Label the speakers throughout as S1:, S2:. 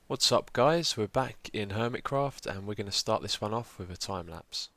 S1: What's up guys, we're back in Hermitcraft and we're going to start this one off with a time lapse.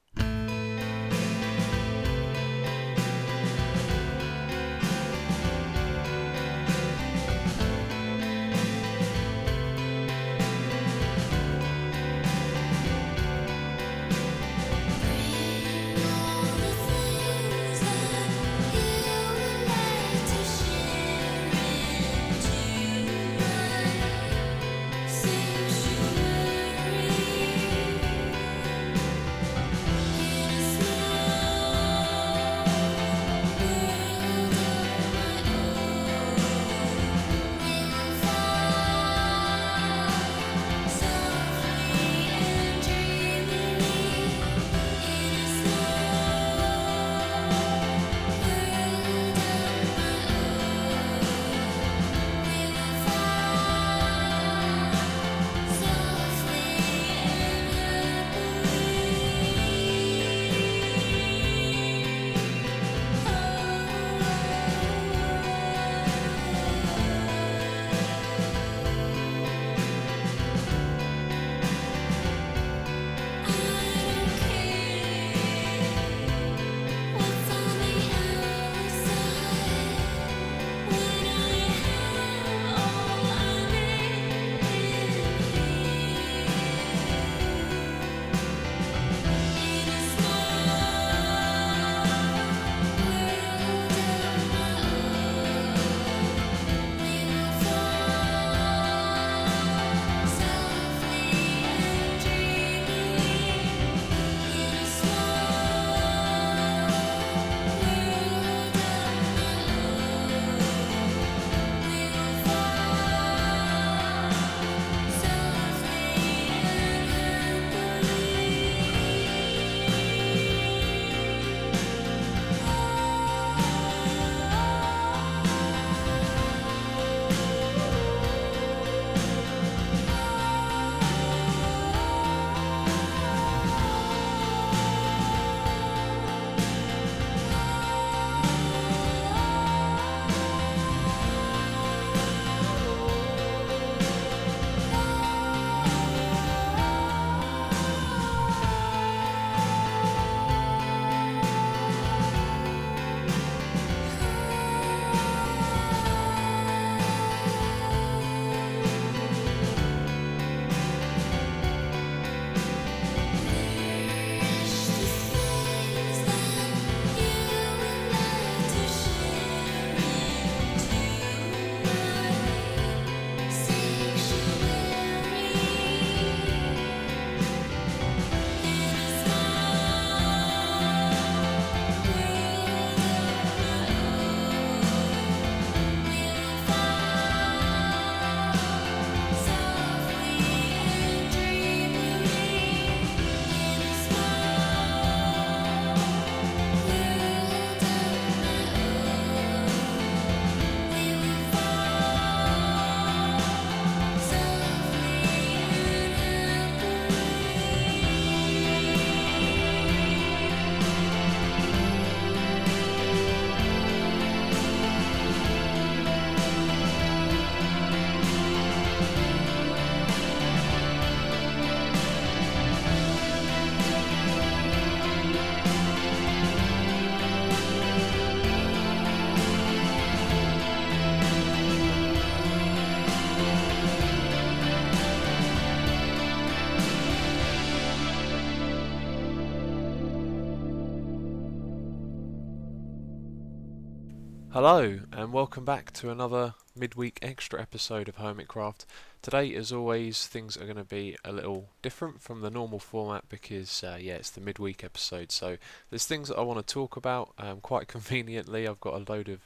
S1: Hello and welcome back to another midweek extra episode of Hermitcraft. Today, as always, things are going to be a little different from the normal format because it's the midweek episode, so there's things that I want to talk about. Quite conveniently, I've got a load of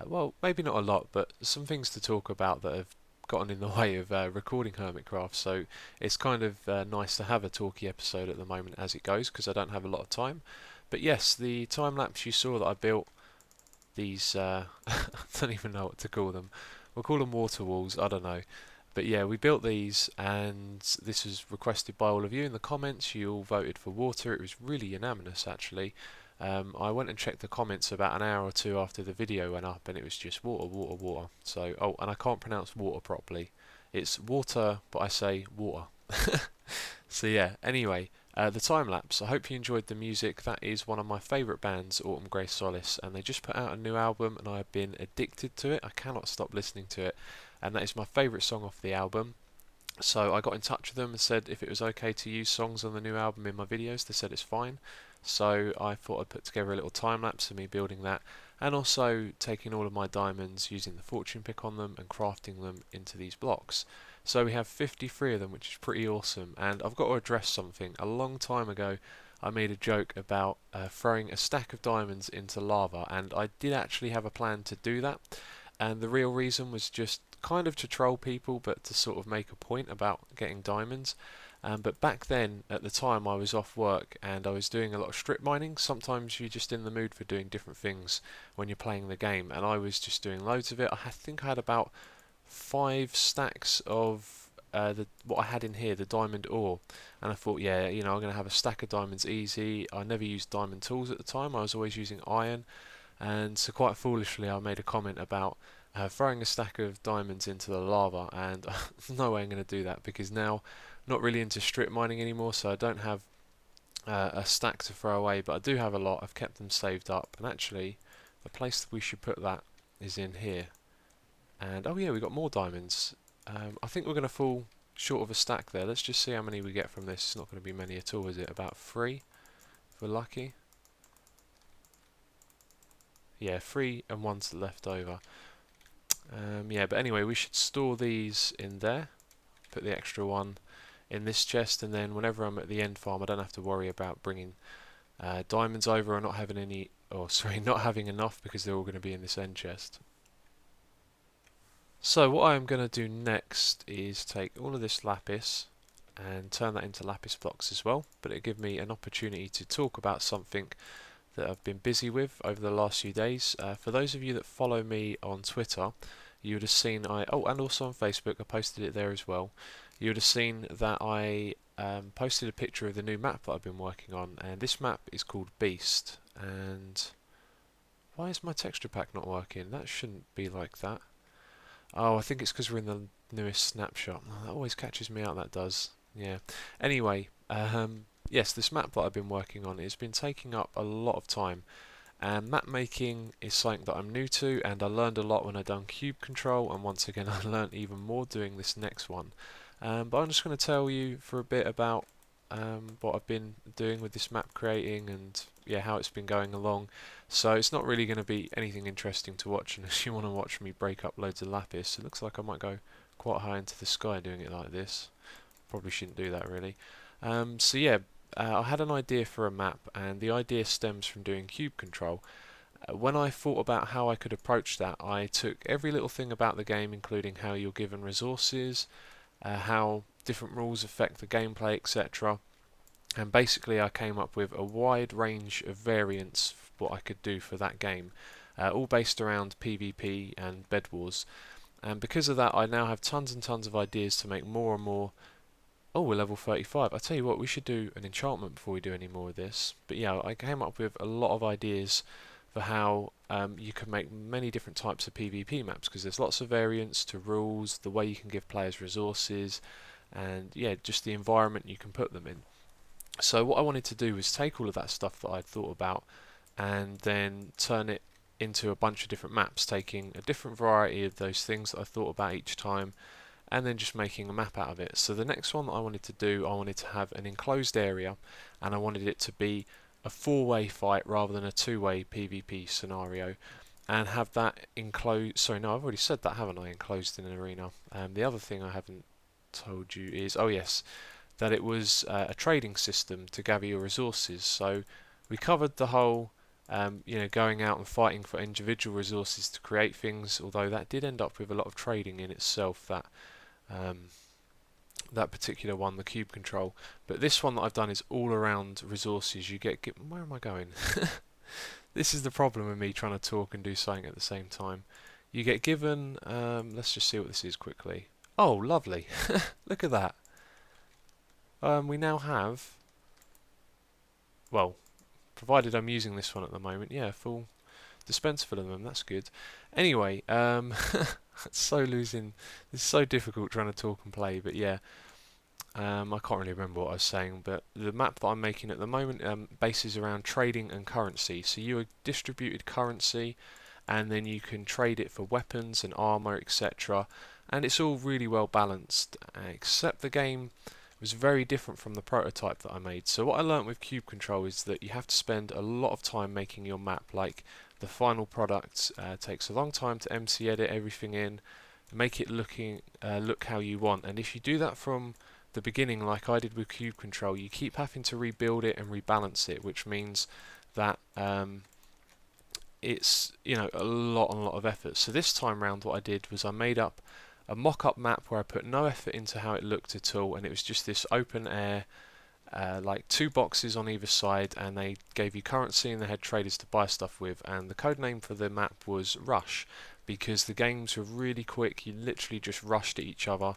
S1: well, maybe not a lot, but some things to talk about that have gotten in the way of recording Hermitcraft, so it's kind of nice to have a talky episode at the moment as it goes because I don't have a lot of time. But yes, the time lapse you saw that I built, these I don't even know what to call them. We'll call them water walls, I don't know. But yeah, we built these and this was requested by all of you in the comments. You all voted for water. It was really unanimous actually. I went and checked the comments about an hour or two after the video went up and it was just water, water, water. So, oh, and I can't pronounce water properly. It's water, but I say water. So yeah, anyway, the time lapse. I hope you enjoyed the music. That is one of my favourite bands, Autumn Grey Solace, and they just put out a new album, and I have been addicted to it. I cannot stop listening to it, and that is my favourite song off the album. So I got in touch with them and said if it was okay to use songs on the new album in my videos. They said it's fine. So I thought I'd put together a little time lapse of me building that, and also taking all of my diamonds, using the fortune pick on them and crafting them into these blocks. So we have 53 of them, which is pretty awesome. And I've got to address something. A long time ago I made a joke about throwing a stack of diamonds into lava, and I did actually have a plan to do that, and the real reason was just kind of to troll people, but to sort of make a point about getting diamonds. But back then, at the time, I was off work and I was doing a lot of strip mining. Sometimes you're just in the mood for doing different things when you're playing the game, and I was just doing loads of it. Think I had about 5 stacks of what I had in here, the diamond ore, and I thought, yeah, I'm going to have a stack of diamonds easy. I never used diamond tools at the time. I was always using iron, and so quite foolishly I made a comment about throwing a stack of diamonds into the lava, and no way I'm going to do that, because now I'm not really into strip mining anymore, so I don't have a stack to throw away, but I do have a lot. I've kept them saved up, and actually the place that we should put that is in here. And oh yeah, we got more diamonds. I think we're going to fall short of a stack there. Let's just see how many we get from this. It's not going to be many at all, is it? About 3 if we're lucky. Yeah, 3 and 1's left over. Yeah, but anyway, we should store these in there. Put the extra one in this chest, and then whenever I'm at the end farm, I don't have to worry about bringing diamonds over or not having any, or sorry, not having enough, because they're all going to be in this end chest. So what I'm going to do next is take all of this lapis and turn that into lapis blocks as well, but it'll give me an opportunity to talk about something that I've been busy with over the last few days. For those of you that follow me on Twitter, you would have seen and also on Facebook, I posted it there as well. You would have seen that I posted a picture of the new map that I've been working on, and this map is called Beast. And why is my texture pack not working? That shouldn't be like that. Oh, I think it's because we're in the newest snapshot. Oh, that always catches me out, that does. Yeah. Anyway, yes, this map that I've been working on has been taking up a lot of time. And map making is something that I'm new to, and I learned a lot when I done cube control, and once again I learned even more doing this next one. But I'm just going to tell you for a bit about what I've been doing with this map creating, and yeah, how it's been going along. So it's not really going to be anything interesting to watch unless you want to watch me break up loads of lapis. It looks like I might go quite high into the sky doing it like this. Probably shouldn't do that really. So yeah, I had an idea for a map, and the idea stems from doing cube control. When I thought about how I could approach that, I took every little thing about the game, including how you're given resources, how different rules affect the gameplay, etc. And basically I came up with a wide range of variants for what I could do for that game, all based around PvP and Bed Wars. And because of that, I now have tons and tons of ideas to make more and more. Oh, we're level 35. I tell you what, we should do an enchantment before we do any more of this. But yeah, I came up with a lot of ideas for how you can make many different types of PvP maps, because there's lots of variants to rules, the way you can give players resources, and yeah, just the environment you can put them in. So what I wanted to do was take all of that stuff that I'd thought about and then turn it into a bunch of different maps, taking a different variety of those things that I thought about each time, and then just making a map out of it. So the next one that I wanted to do, I wanted to have an enclosed area, and I wanted it to be a 4-way fight rather than a 2-way PvP scenario, and have that enclosed. Sorry, no, I've already said that, haven't I? Enclosed in an arena. The other thing I haven't told you is, oh yes, that it was a trading system to gather your resources. So we covered the whole going out and fighting for individual resources to create things, although that did end up with a lot of trading in itself, that particular one, the cube control. But this one that I've done is all around resources. You get where am I going? This is the problem with me trying to talk and do something at the same time. You get given, let's just see what this is quickly. Oh, lovely. Look at that. We now have, well, provided I'm using this one at the moment, yeah, full dispenser full of them, that's good. Anyway, It's so difficult trying to talk and play, but yeah. I can't really remember what I was saying, but the map that I'm making at the moment bases around trading and currency. So you are distributed currency, and then you can trade it for weapons and armor, etc. And it's all really well balanced, except the game was very different from the prototype that I made. So what I learnt with Cube Control is that you have to spend a lot of time making your map. Like the final product takes a long time to MC edit everything in, make it look how you want. And if you do that from the beginning, like I did with Cube Control, you keep having to rebuild it and rebalance it, which means that it's a lot of effort. So this time round, what I did was I made up a mock-up map where I put no effort into how it looked at all, and it was just this open air, like 2 boxes on either side, and they gave you currency and they had traders to buy stuff with. And the code name for the map was Rush, because the games were really quick. You literally just rushed at each other.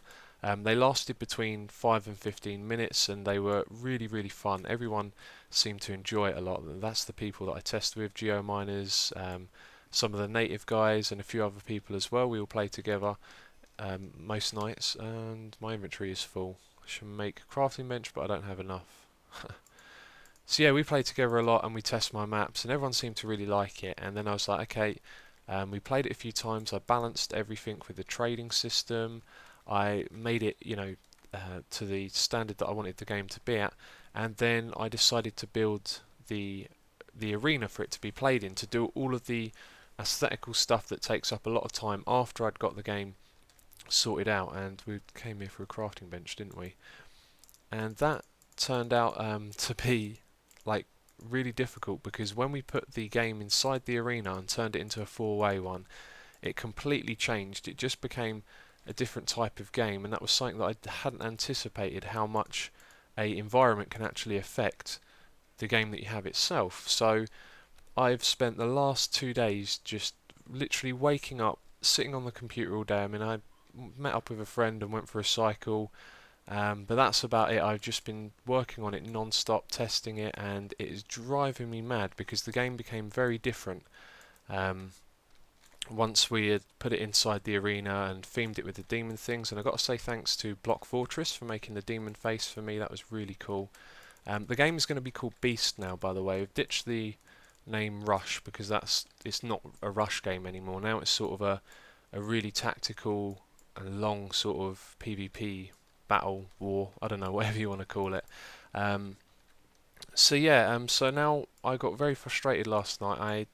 S1: They lasted between 5 and 15 minutes, and they were really fun. Everyone seemed to enjoy it a lot. That's the people that I test with, geominers, some of the native guys, and a few other people as well. We all play together most nights, and my inventory is full. I should make a crafting bench, but I don't have enough. So yeah, we play together a lot, and we test my maps, and everyone seemed to really like it. And then I was like, okay, we played it a few times. I balanced everything with the trading system. I made it, to the standard that I wanted the game to be at, and then I decided to build the arena for it to be played in, to do all of the aesthetical stuff that takes up a lot of time after I'd got the game sorted out. And we came here for a crafting bench, didn't we? And that turned out to be like really difficult, because when we put the game inside the arena and turned it into a 4-way one, it completely changed. It just became a different type of game, and that was something that I hadn't anticipated, how much a environment can actually affect the game that you have itself. So I've spent the last 2 days just literally waking up, sitting on the computer all day. I mean, I met up with a friend and went for a cycle, but that's about it. I've just been working on it non-stop, testing it, and it is driving me mad because the game became very different. Once we had put it inside the arena and themed it with the demon things, and I've got to say thanks to Block Fortress for making the demon face for me. That was really cool. The game is going to be called Beast now, by the way. We've ditched the name Rush because it's not a rush game anymore. Now it's sort of a really tactical and long sort of PvP battle war. I don't know, whatever you want to call it. So yeah, so now I got very frustrated last night. I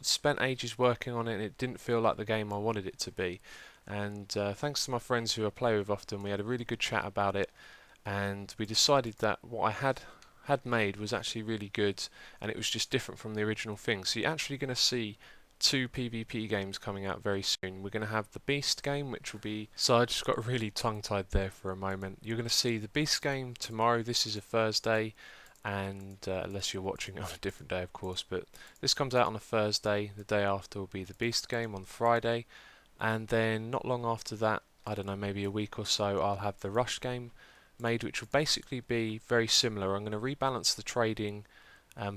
S1: spent ages working on it, and it didn't feel like the game I wanted it to be. And thanks to my friends who I play with often, we had a really good chat about it, and we decided that what I had made was actually really good, and it was just different from the original thing. So you're actually going to see 2 PvP games coming out very soon. We're going to have the Beast game, which will be... So I just got really tongue-tied there for a moment. You're going to see the Beast game tomorrow. This is a Thursday, and unless you're watching on a different day, of course, but this comes out on a Thursday. The day after will be the Beast game on Friday, and then not long after that, I don't know, maybe a week or so, I'll have the Rush game made, which will basically be very similar. I'm going to rebalance the trading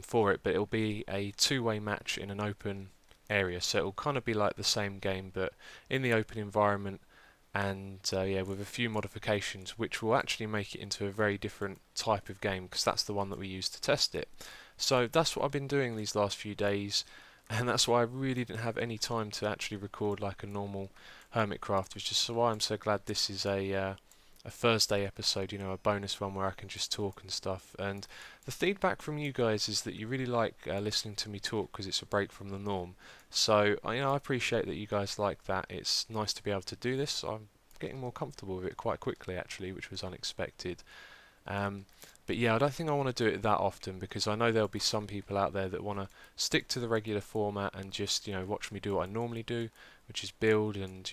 S1: for it, but it'll be a 2-way match in an open area, so it'll kind of be like the same game but in the open environment, and yeah, with a few modifications which will actually make it into a very different type of game, because that's the one that we use to test it. So that's what I've been doing these last few days, and that's why I really didn't have any time to actually record like a normal Hermitcraft, which is why I'm so glad this is a Thursday episode, a bonus one where I can just talk and stuff. And the feedback from you guys is that you really like listening to me talk because it's a break from the norm. So I appreciate that you guys like that. It's nice to be able to do this. I'm getting more comfortable with it quite quickly actually, which was unexpected. But yeah, I don't think I want to do it that often, because I know there'll be some people out there that want to stick to the regular format and just watch me do what I normally do, which is build and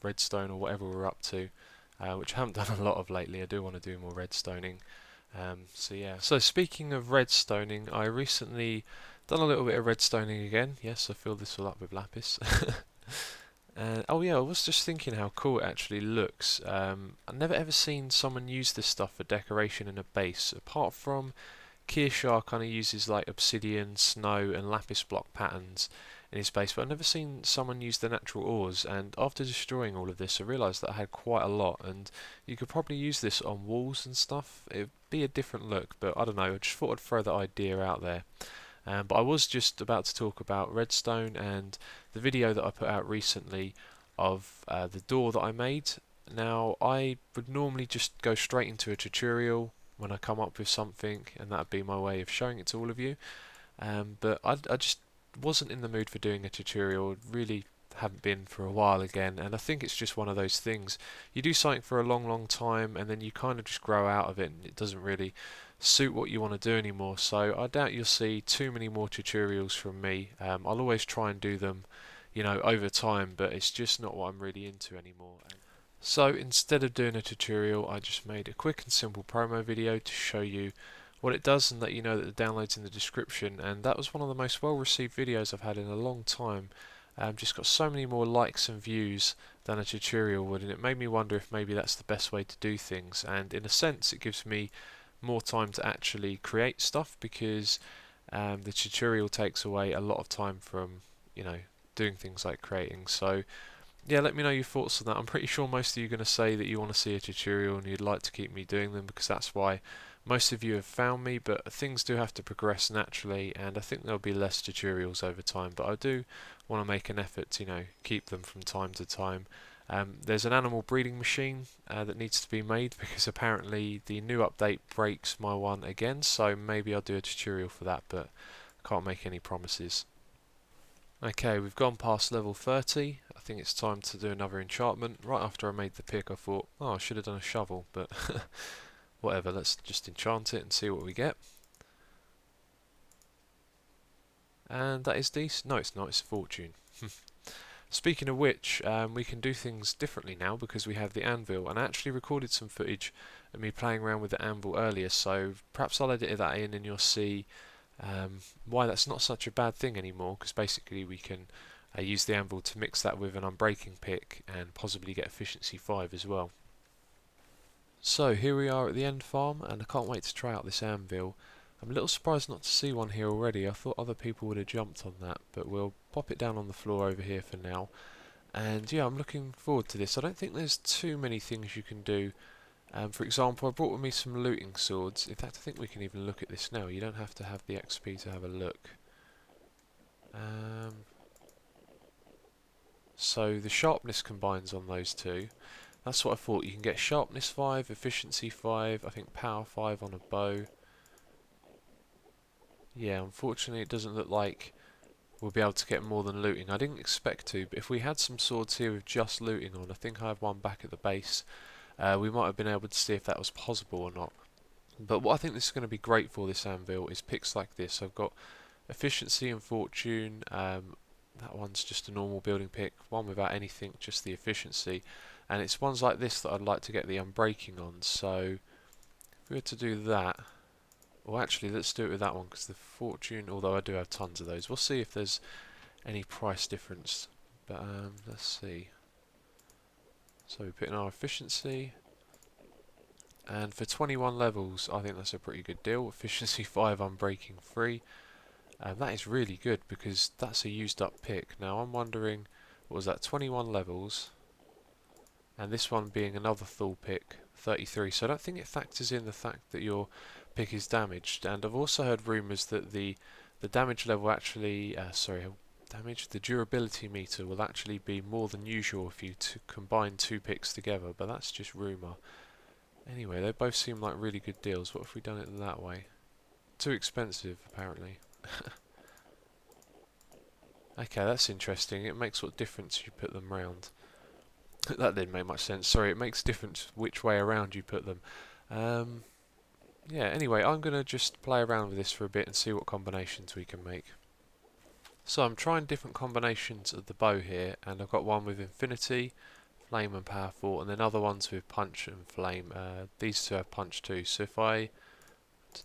S1: redstone or whatever we're up to. Which I haven't done a lot of lately. I do want to do more redstoning. So yeah. So speaking of redstoning, I recently done a little bit of redstoning again. Yes, I filled this all up with lapis. Oh yeah, I was just thinking how cool it actually looks. I've never ever seen someone use this stuff for decoration in a base, apart from Kearshar kind of uses like obsidian, snow and lapis block patterns in his base, but I've never seen someone use the natural ores, and after destroying all of this I realised that I had quite a lot, and you could probably use this on walls and stuff. It'd be a different look, but I don't know, I just thought I'd throw that idea out there. But I was just about to talk about Redstone and the video that I put out recently of the door that I made. Now, I would normally just go straight into a tutorial when I come up with something, and that would be my way of showing it to all of you. But I just wasn't in the mood for doing a tutorial, really haven't been for a while again, and I think it's just one of those things. You do something for a long time and then you kind of just grow out of it, and it doesn't really suit what you want to do anymore. So I doubt you'll see too many more tutorials from me. I'll always try and do them, over time, but it's just not what I'm really into anymore. So instead of doing a tutorial, I just made a quick and simple promo video to show you what it does and let you know that the download's in the description, and that was one of the most well received videos I've had in a long time. Just got so many more likes and views than a tutorial would, and it made me wonder if maybe that's the best way to do things, and in a sense it gives me more time to actually create stuff, because the tutorial takes away a lot of time from doing things like creating. So yeah, let me know your thoughts on that. I'm pretty sure most of you are going to say that you want to see a tutorial and you'd like to keep me doing them, because that's why most of you have found me, but things do have to progress naturally, and I think there'll be less tutorials over time, but I do want to make an effort to keep them from time to time. There's an animal breeding machine that needs to be made, because apparently the new update breaks my one again, so maybe I'll do a tutorial for that, but I can't make any promises. Okay, we've gone past level 30. I think it's time to do another enchantment. Right after I made the pick I thought, oh, I should have done a shovel, but whatever, let's just enchant it and see what we get. And that is decent. No, it's not, it's fortune. Speaking of which, we can do things differently now because we have the anvil, and I actually recorded some footage of me playing around with the anvil earlier, so perhaps I'll edit that in and you'll see why that's not such a bad thing anymore, because basically we can use the anvil to mix that with an unbreaking pick and possibly get efficiency 5 as well. So here we are at the end farm, and I can't wait to try out this anvil. I'm a little surprised not to see one here already. I thought other people would have jumped on that, but we'll pop it down on the floor over here for now. And yeah, I'm looking forward to this. I don't think there's too many things you can do. For example, I brought with me some looting swords. In fact, I think we can even look at this now. You don't have to have the XP to have a look. So the sharpness combines on those two. That's what I thought. You can get sharpness 5, efficiency 5, I think power 5 on a bow. Yeah, unfortunately it doesn't look like we'll be able to get more than looting. I didn't expect to, but if we had some swords here with just looting on, I think I have one back at the base, we might have been able to see if that was possible or not. But what I think this is going to be great for, this anvil, is picks like this. I've got efficiency and fortune. That one's just a normal building pick, one without anything, just the efficiency. And it's ones like this that I'd like to get the unbreaking on. So if we were to do that, well, actually, let's do it with that one, because the fortune, although I do have tons of those, we'll see if there's any price difference. But let's see. So we put in our efficiency, and for 21 levels, I think that's a pretty good deal. Efficiency 5, unbreaking 3. That is really good, because that's a used up pick. Now I'm wondering, what was that, 21 levels, and this one being another Thule pick, 33. So I don't think it factors in the fact that your pick is damaged. And I've also heard rumours that the damage level actually, the durability meter will actually be more than usual if you combine two picks together, but that's just rumour. Anyway, they both seem like really good deals. What if we done it that way? Too expensive, apparently. Okay, that's interesting. It makes what difference you put them round. That didn't make much sense. Sorry, it makes difference which way around you put them. Yeah, anyway, I'm going to just play around with this for a bit and see what combinations we can make. So I'm trying different combinations of the bow here, and I've got one with infinity, flame and power 4, and then other ones with punch and flame. These two have punch too, so if I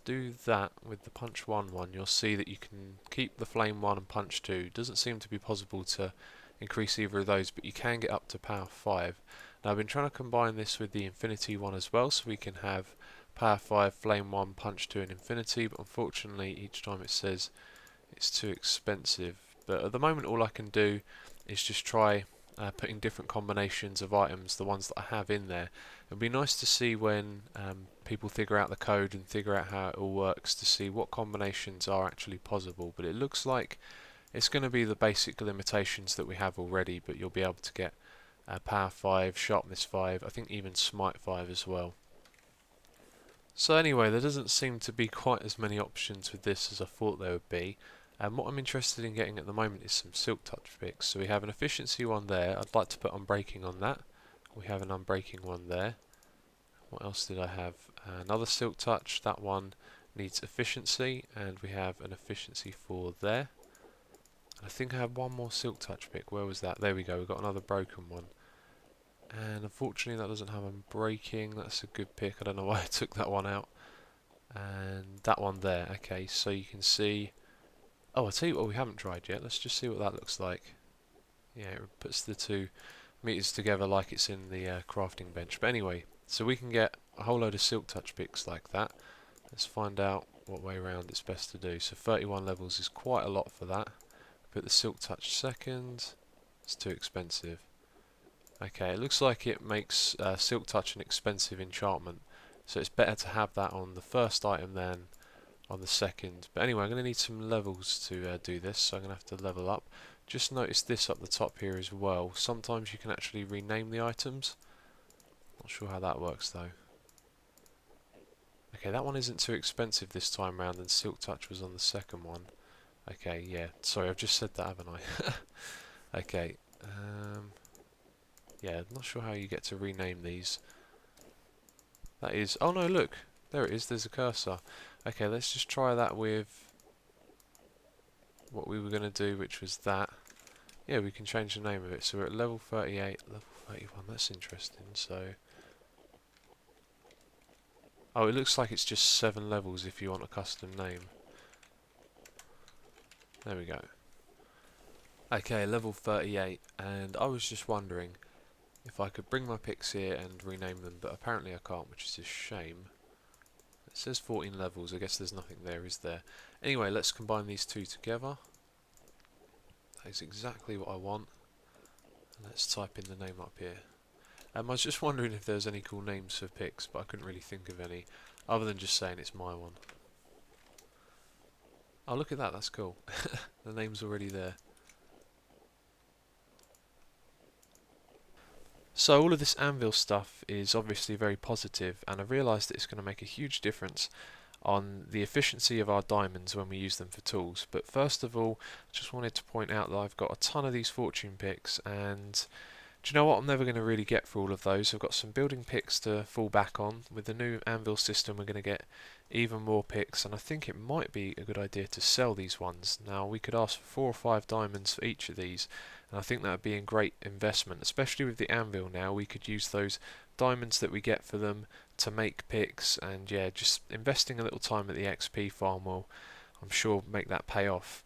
S1: do that with the punch 1 one, you'll see that you can keep the flame 1 and punch 2. It doesn't seem to be possible to increase either of those, but you can get up to power 5. Now I've been trying to combine this with the infinity one as well, so we can have power 5, flame 1, punch 2 and infinity, but unfortunately each time it says it's too expensive. but at the moment all I can do is just try putting different combinations of items, the ones that I have in there. It'd be nice to see when people figure out the code and figure out how it all works, to see what combinations are actually possible, but it looks like it's going to be the basic limitations that we have already, but you'll be able to get power 5, sharpness 5, I think even smite 5 as well. So anyway, there doesn't seem to be quite as many options with this as I thought there would be. And what I'm interested in getting at the moment is some silk touch picks. So we have an efficiency one there. I'd like to put unbreaking on that. We have an unbreaking one there. What else did I have? Another silk touch. That one needs efficiency, and we have an efficiency 4 there. And I think I have one more silk touch pick. Where was that? There we go. We've got another broken one. And unfortunately that doesn't have unbreaking. That's a good pick. I don't know why I took that one out. And that one there. Okay, so you can see... Oh, I'll tell you what we haven't tried yet. Let's just see what that looks like. Yeah, it puts the 2 meters together like it's in the crafting bench. But anyway, so we can get a whole load of silk touch picks like that. Let's find out what way around it's best to do. So 31 levels is quite a lot for that. Put the silk touch second. It's too expensive. Okay, it looks like it makes silk touch an expensive enchantment. So it's better to have that on the first item than on the second. But anyway, I'm going to need some levels to do this, so I'm going to have to level up. Just notice this up the top here as well. Sometimes you can actually rename the items. Not sure how that works though. Okay, that one isn't too expensive this time round, and silk touch was on the second one. Okay, yeah, sorry, I've just said that, haven't I? Okay, yeah, not sure how you get to rename these. That is... Oh no, look! There it is, there's a cursor. Okay, let's just try that with what we were going to do, which was that. Yeah, we can change the name of it. So we're at level 38, level 31. That's interesting. So... Oh, it looks like it's just 7 levels if you want a custom name. There we go. Okay, level 38. And I was just wondering if I could bring my picks here and rename them, but apparently I can't, which is a shame. It says 14 levels, I guess there's nothing there, is there? Anyway, let's combine these two together. That is exactly what I want. Let's type in the name up here. I was just wondering if there's any cool names for picks, but I couldn't really think of any, other than just saying it's my one. Oh, look at that, that's cool. The name's already there. So all of this anvil stuff is obviously very positive, and I've realised that it's going to make a huge difference on the efficiency of our diamonds when we use them for tools. But first of all, I just wanted to point out that I've got a ton of these fortune picks, and do you know what, I'm never going to really get for all of those. I've got some building picks to fall back on. With the new anvil system we're going to get even more picks, and I think it might be a good idea to sell these ones. Now we could ask for 4 or 5 diamonds for each of these, and I think that would be a great investment, especially with the anvil now. We could use those diamonds that we get for them to make picks, and yeah, just investing a little time at the XP farm will, I'm sure, make that pay off.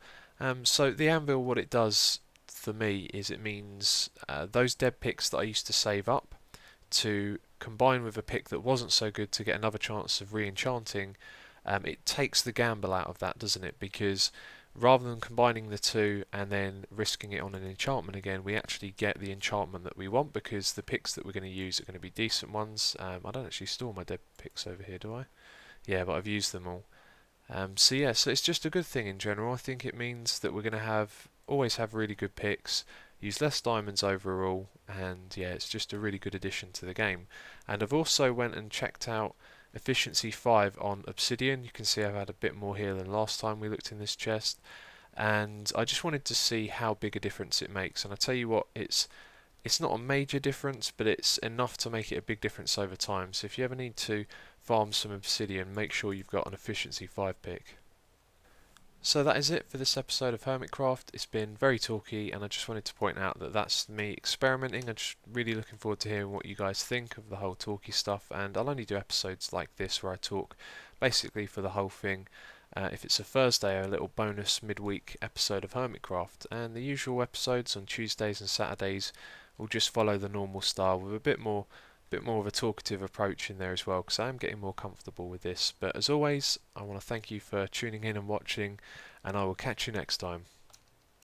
S1: So the anvil, what it does for me is it means those dead picks that I used to save up to combine with a pick that wasn't so good to get another chance of re-enchanting, it takes the gamble out of that, doesn't it? Because rather than combining the two and then risking it on an enchantment again, we actually get the enchantment that we want, because the picks that we're going to use are going to be decent ones. I don't actually store my dead picks over here, do I? Yeah, but I've used them all. So yeah, so it's just a good thing in general. I think it means that we're going to always have really good picks, use less diamonds overall, and yeah, it's just a really good addition to the game. And I've also went and checked out efficiency 5 on obsidian. You can see I've had a bit more here than last time we looked in this chest, and I just wanted to see how big a difference it makes. And I tell you what, it's not a major difference, but it's enough to make it a big difference over time. So if you ever need to farm some obsidian, make sure you've got an efficiency 5 pick. So that is it for this episode of Hermitcraft. It's been very talky, and I just wanted to point out that that's me experimenting. I'm just really looking forward to hearing what you guys think of the whole talky stuff, and I'll only do episodes like this where I talk basically for the whole thing. If it's a Thursday, a little bonus midweek episode of Hermitcraft, and the usual episodes on Tuesdays and Saturdays will just follow the normal style with a bit more of a talkative approach in there as well, because I am getting more comfortable with this. But as always, I want to thank you for tuning in and watching, and I will catch you next time.